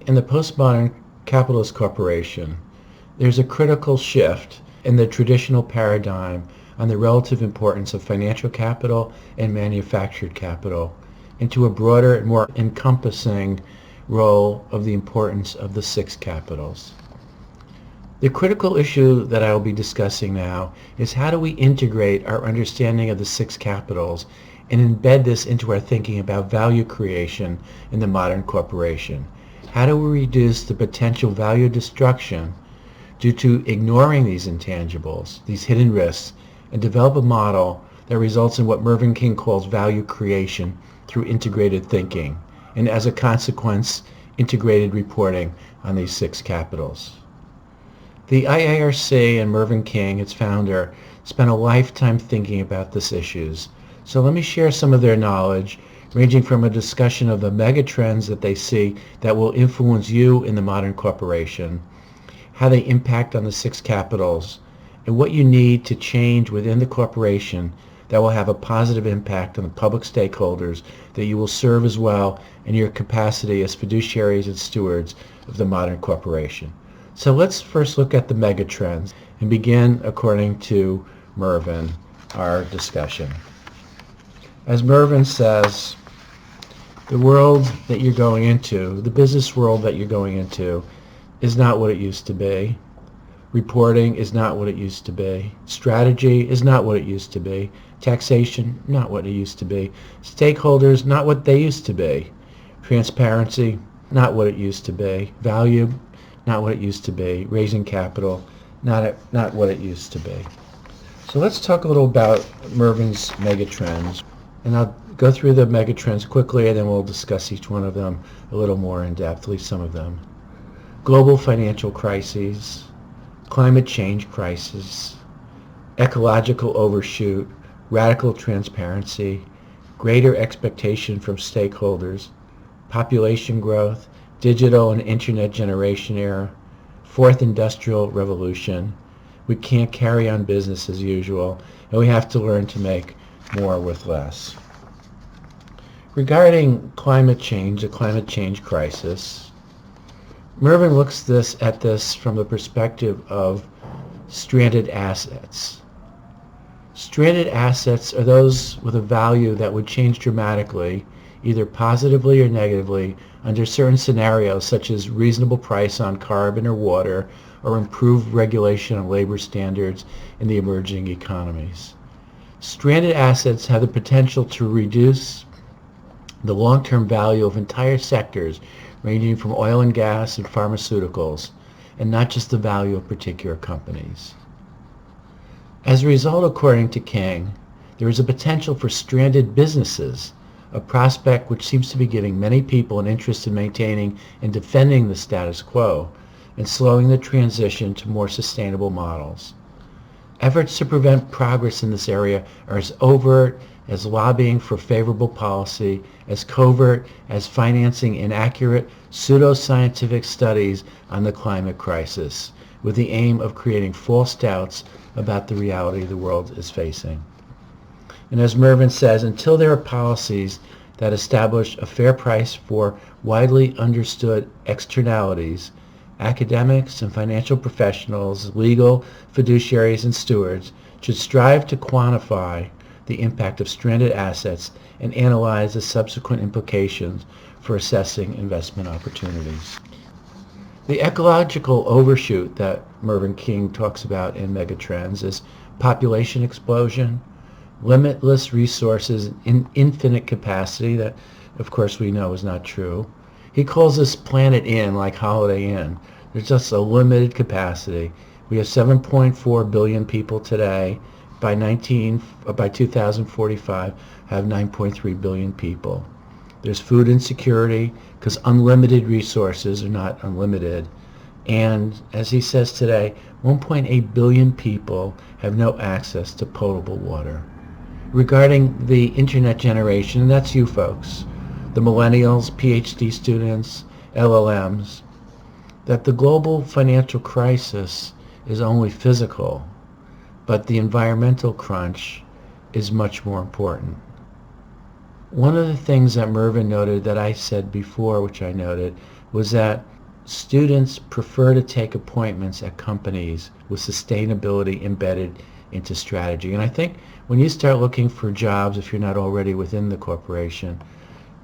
In the postmodern capitalist corporation, there's a critical shift in the traditional paradigm on the relative importance of financial capital and manufactured capital into a broader and more encompassing role of the importance of the six capitals. The critical issue that I will be discussing now is how do we integrate our understanding of the six capitals and embed this into our thinking about value creation in the modern corporation. How do we reduce the potential value destruction due to ignoring these intangibles, these hidden risks, and develop a model that results in what Mervyn King calls value creation through integrated thinking, and as a consequence, integrated reporting on these six capitals. The IARC and Mervyn King, its founder, spent a lifetime thinking about these issues. So let me share some of their knowledge, ranging from a discussion of the megatrends that they see that will influence you in the modern corporation, how they impact on the six capitals, and what you need to change within the corporation that will have a positive impact on the public stakeholders that you will serve as well in your capacity as fiduciaries and stewards of the modern corporation. So let's first look at the megatrends and begin according to Mervyn, our discussion. As Mervyn says, the world that you're going into, the business world that you're going into, is not what it used to be. Reporting is not what it used to be. Strategy is not what it used to be. Taxation, not what it used to be. Stakeholders, not what they used to be. Transparency, not what it used to be. Value, not what it used to be. Raising capital, not what it used to be. So let's talk a little about Mervyn's megatrends. And I'll go through the megatrends quickly, and then we'll discuss each one of them a little more in depth, at least some of them. Global financial crises, climate change crisis, ecological overshoot, radical transparency, greater expectation from stakeholders, population growth, digital and internet generation era, fourth industrial revolution. We can't carry on business as usual, and we have to learn to make more with less. Regarding climate change, the climate change crisis, Mervyn looks at this from the perspective of stranded assets. Stranded assets are those with a value that would change dramatically, either positively or negatively, under certain scenarios such as reasonable price on carbon or water, or improved regulation on labor standards in the emerging economies. Stranded assets have the potential to reduce the long-term value of entire sectors ranging from oil and gas and pharmaceuticals, and not just the value of particular companies. As a result, according to King, there is a potential for stranded businesses, a prospect which seems to be giving many people an interest in maintaining and defending the status quo and slowing the transition to more sustainable models. Efforts to prevent progress in this area are as overt as lobbying for favorable policy, as covert as financing inaccurate pseudoscientific studies on the climate crisis, with the aim of creating false doubts about the reality the world is facing. And as Mervyn says, until there are policies that establish a fair price for widely understood externalities, academics and financial professionals, legal, fiduciaries, and stewards should strive to quantify the impact of stranded assets and analyze the subsequent implications for assessing investment opportunities. The ecological overshoot that Mervyn King talks about in Megatrends is population explosion, limitless resources, and infinite capacity that, of course, we know is not true. He calls this Planet Inn, like Holiday Inn. There's just a limited capacity. We have 7.4 billion people today. By 2045, have 9.3 billion people. There's food insecurity because unlimited resources are not unlimited. And as he says today, 1.8 billion people have no access to potable water. Regarding the internet generation, and that's you folks, the millennials, Ph.D. students, LLMs, that the global financial crisis is only physical, but the environmental crunch is much more important. One of the things that Mervyn noted that I said before, which I noted, was that students prefer to take appointments at companies with sustainability embedded into strategy. And I think when you start looking for jobs, if you're not already within the corporation,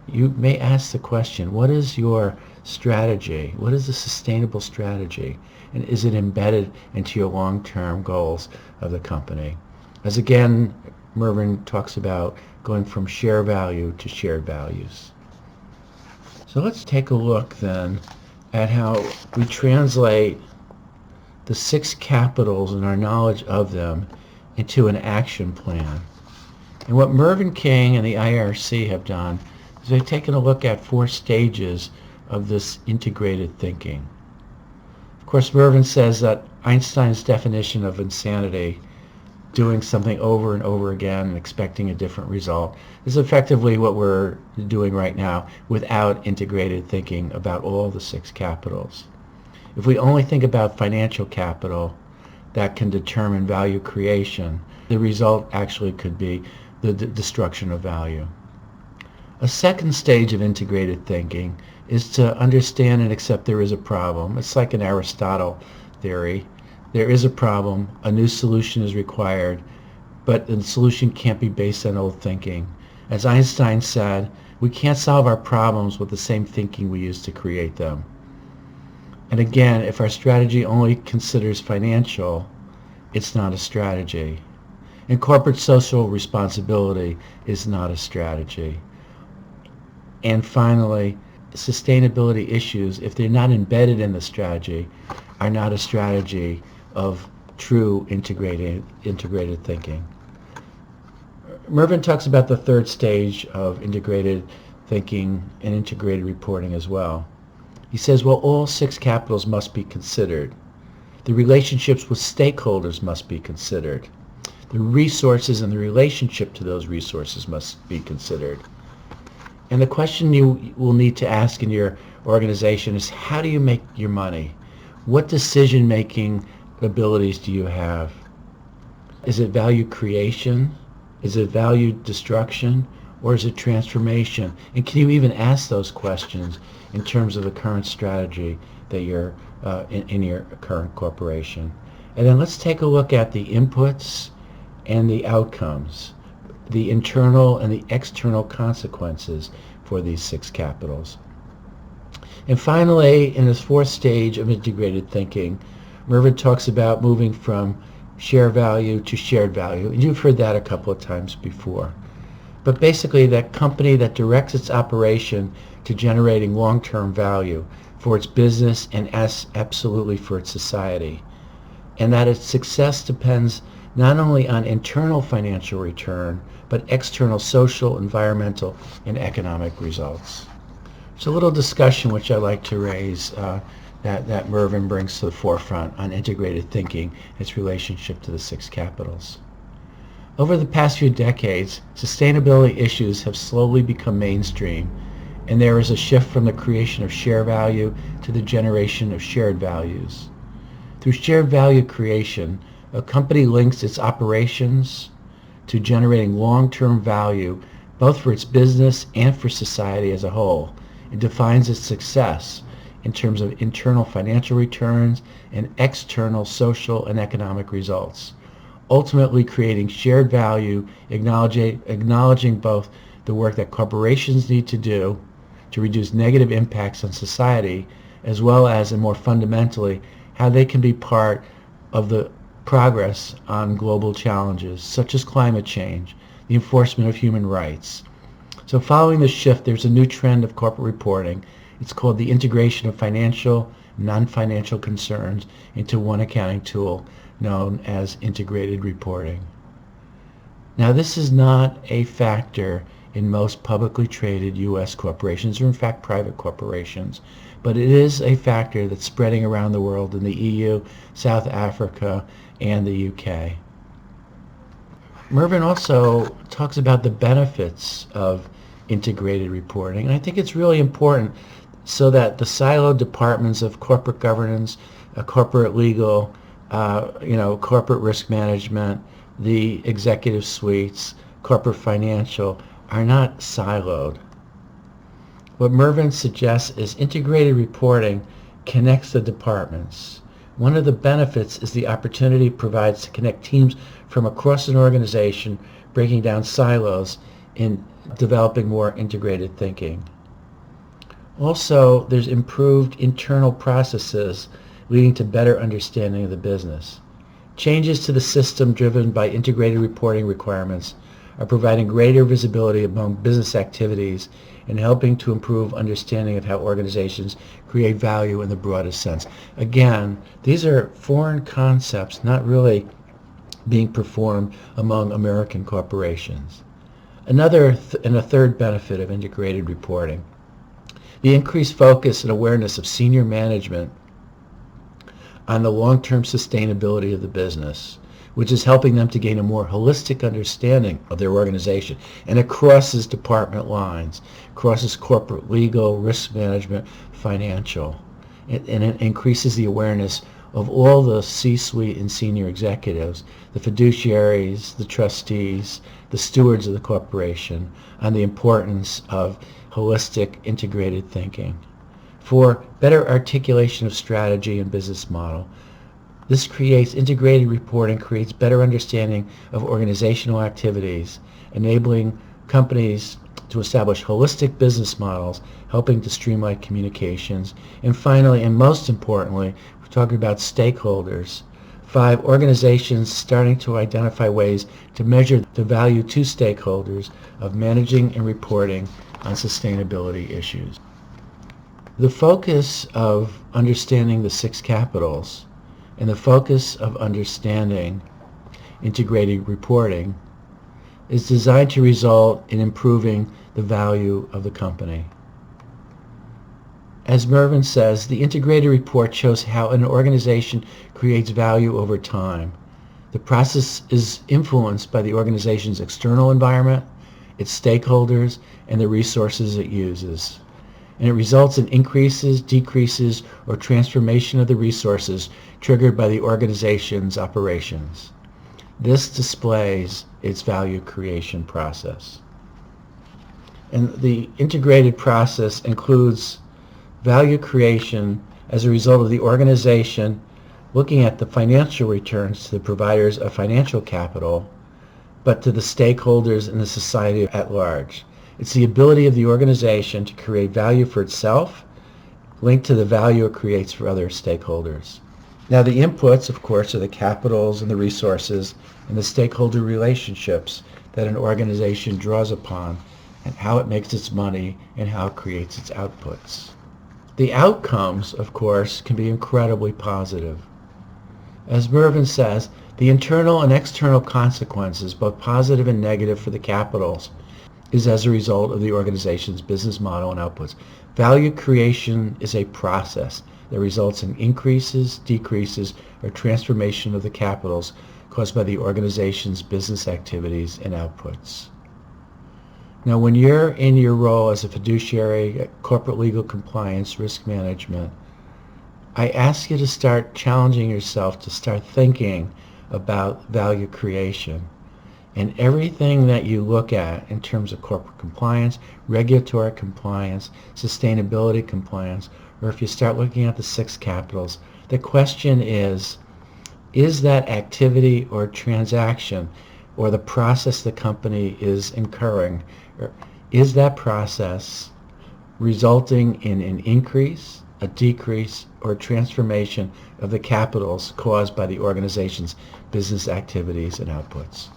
you may ask the question, what is your strategy? What is the sustainable strategy? And is it embedded into your long-term goals of the company? As again, Mervyn talks about going from share value to shared values. So let's take a look then at how we translate the 6 capitals and our knowledge of them into an action plan. And what Mervyn King and the IRC have done is they've taken a look at 4 stages of this integrated thinking. Of course, Mervyn says that Einstein's definition of insanity, doing something over and over again and expecting a different result, is effectively what we're doing right now without integrated thinking about all the 6 capitals. If we only think about financial capital that can determine value creation, the result actually could be the destruction of value. A second stage of integrated thinking is to understand and accept there is a problem. It's like an Aristotle theory. There is a problem, a new solution is required, but the solution can't be based on old thinking. As Einstein said, we can't solve our problems with the same thinking we used to create them. And again, if our strategy only considers financial, it's not a strategy. And corporate social responsibility is not a strategy. And finally, sustainability issues, if they're not embedded in the strategy, are not a strategy of true integrated thinking. Mervyn talks about the third stage of integrated thinking and integrated reporting as well. He says, well, all 6 capitals must be considered. The relationships with stakeholders must be considered. The resources and the relationship to those resources must be considered. And the question you will need to ask in your organization is, how do you make your money? What decision-making abilities do you have? Is it value creation? Is it value destruction? Or is it transformation? And can you even ask those questions in terms of the current strategy that you're in your current corporation? And then let's take a look at the inputs and the outcomes, the internal and the external consequences for these 6 capitals. And finally, in this 4th stage of integrated thinking, Mervyn talks about moving from share value to shared value. And you've heard that a couple of times before. But basically, that company that directs its operation to generating long-term value for its business and absolutely for its society. And that its success depends not only on internal financial return, but external social, environmental, and economic results. It's a little discussion which I'd like to raise that Mervyn brings to the forefront on integrated thinking, its relationship to the 6 capitals. Over the past few decades, sustainability issues have slowly become mainstream, and there is a shift from the creation of share value to the generation of shared values. Through shared value creation, a company links its operations to generating long-term value both for its business and for society as a whole. It defines its success in terms of internal financial returns and external social and economic results, ultimately creating shared value, acknowledging both the work that corporations need to do to reduce negative impacts on society, as well as, and more fundamentally, how they can be part of the progress on global challenges such as climate change, the enforcement of human rights. So following this shift, there's a new trend of corporate reporting. It's called the integration of financial and non-financial concerns into one accounting tool known as integrated reporting. Now, this is not a factor in most publicly traded U.S. corporations, or in fact private corporations, but it is a factor that's spreading around the world in the EU, South Africa, and the UK. Mervyn also talks about the benefits of integrated reporting, and I think it's really important so that the siloed departments of corporate governance, corporate legal, corporate risk management, the executive suites, corporate financial, are not siloed. What Mervyn suggests is integrated reporting connects the departments. One of the benefits is the opportunity it provides to connect teams from across an organization, breaking down silos in developing more integrated thinking. Also, there's improved internal processes leading to better understanding of the business. Changes to the system driven by integrated reporting requirements are providing greater visibility among business activities and helping to improve understanding of how organizations create value in the broadest sense. Again, these are foreign concepts not really being performed among American corporations. And a third benefit of integrated reporting, the increased focus and awareness of senior management on the long-term sustainability of the business, which is helping them to gain a more holistic understanding of their organization. And it crosses department lines, crosses corporate, legal, risk management, financial. And it increases the awareness of all the C-suite and senior executives, the fiduciaries, the trustees, the stewards of the corporation, on the importance of holistic, integrated thinking. For better articulation of strategy and business model, this creates integrated reporting, creates better understanding of organizational activities, enabling companies to establish holistic business models, helping to streamline communications. And finally, and most importantly, we're talking about stakeholders. 5, organizations starting to identify ways to measure the value to stakeholders of managing and reporting on sustainability issues. The focus of understanding the 6 capitals and the focus of understanding integrated reporting is designed to result in improving the value of the company. As Mervyn says, the integrated report shows how an organization creates value over time. The process is influenced by the organization's external environment, its stakeholders, and the resources it uses. And it results in increases, decreases, or transformation of the resources triggered by the organization's operations. This displays its value creation process. And the integrated process includes value creation as a result of the organization looking at the financial returns to the providers of financial capital, but to the stakeholders in the society at large. It's the ability of the organization to create value for itself, linked to the value it creates for other stakeholders. Now, the inputs, of course, are the capitals and the resources and the stakeholder relationships that an organization draws upon, and how it makes its money and how it creates its outputs. The outcomes, of course, can be incredibly positive. As Mervyn says, the internal and external consequences, both positive and negative for the capitals, is as a result of the organization's business model and outputs. Value creation is a process that results in increases, decreases, or transformation of the capitals caused by the organization's business activities and outputs. Now, when you're in your role as a fiduciary, corporate legal compliance, risk management, I ask you to start challenging yourself to start thinking about value creation. And everything that you look at in terms of corporate compliance, regulatory compliance, sustainability compliance, or if you start looking at the 6 capitals, the question is that activity or transaction or the process the company is incurring, is that process resulting in an increase, a decrease, or transformation of the capitals caused by the organization's business activities and outputs?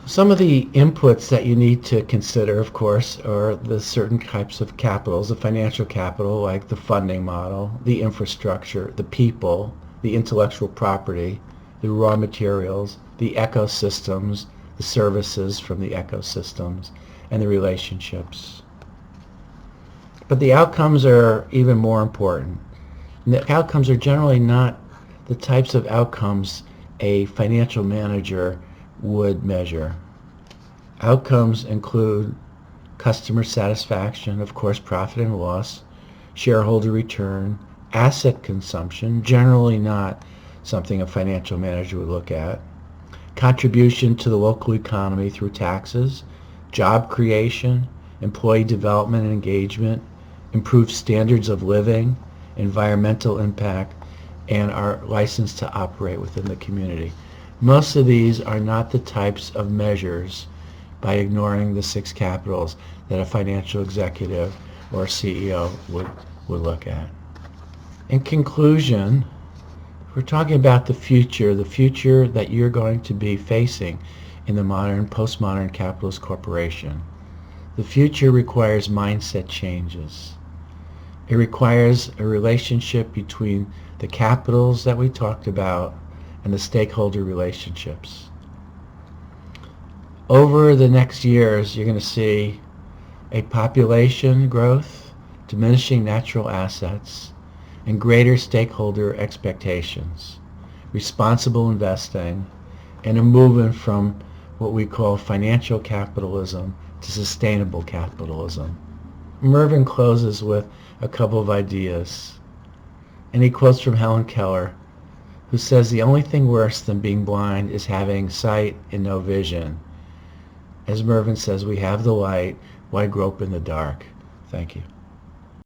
Some of the inputs that you need to consider, of course, are the certain types of capitals, the financial capital, like the funding model, the infrastructure, the people, the intellectual property, the raw materials, the ecosystems, the services from the ecosystems, and the relationships. But the outcomes are even more important. And the outcomes are generally not the types of outcomes a financial manager would measure. Outcomes include customer satisfaction, of course, profit and loss, shareholder return, asset consumption, generally not something a financial manager would look at, contribution to the local economy through taxes, job creation, employee development and engagement, improved standards of living, environmental impact, and our license to operate within the community. Most of these are not the types of measures, by ignoring the 6 capitals, that a financial executive or CEO would look at. In conclusion, we're talking about the future that you're going to be facing in the modern, postmodern capitalist corporation. The future requires mindset changes. It requires a relationship between the capitals that we talked about and the stakeholder relationships. Over the next years, you're going to see a population growth, diminishing natural assets, and greater stakeholder expectations, responsible investing, and a movement from what we call financial capitalism to sustainable capitalism. Mervyn closes with a couple of ideas, and he quotes from Helen Keller, who says the only thing worse than being blind is having sight and no vision. As Mervyn says, we have the light, why grope in the dark? Thank you.